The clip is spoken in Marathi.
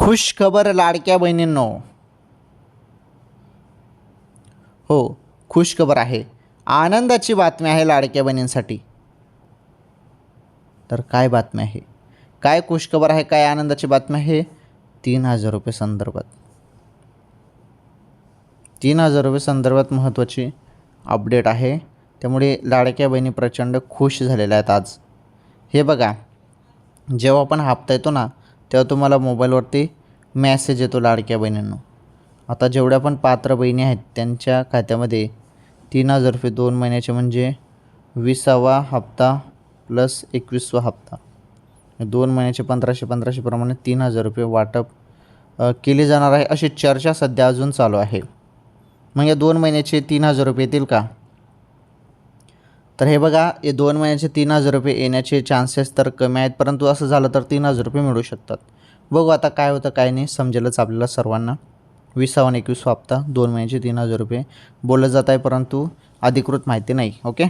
खुश खबर लाडक्या बहिणींनो. हो, खुश खबर आहे. आनंदाची बातमी आहे लाडक्या बहिणींसाठी. तर काय बातमी आहे? काय खुश खबर आहे? काय आनंदाची बातमी आहे? 3,000 रुपये संदर्भात. 3,000 रुपये संदर्भात महत्त्वाची अपडेट आहे. त्यामुळे लाडक्या बहिणी प्रचंड खुश झालेल्या आहेत आज. हे बघा, जेव्हा पण हप्ता येतो ना, तेव्हा तुम्हाला मोबाईलवरती मेसेज येतो लाडक्या बहिणींनो. आता जेवढ्या पण पात्र बहिणी आहेत त्यांच्या खात्यामध्ये 3,000 रुपये 2 महिन्याचे म्हणजे 20वा हप्ता प्लस 21वा हप्ता 2 महिन्याचे 1,500 प्रमाणे 3,000 रुपये वाटप केले जाणार आहे, अशी चर्चा सध्या अजून चालू आहे. मग या 2 महिन्याचे 3,000 रुपये येतील का? तर हे बघा, हे 2 महिन्याचे 3,000 रुपये येण्याचे चान्सेस तर कमी आहेत, परंतु असं झालं तर 3,000 रुपये मिळू शकतात. बघू आता काय होतं काय नाही, समजेलच आपल्याला सर्वांना. 20वा आणि 21वा हप्ता 2 महिन्याचे 3,000 रुपये बोललं जात आहे, परंतु अधिकृत माहिती नाही. ओके.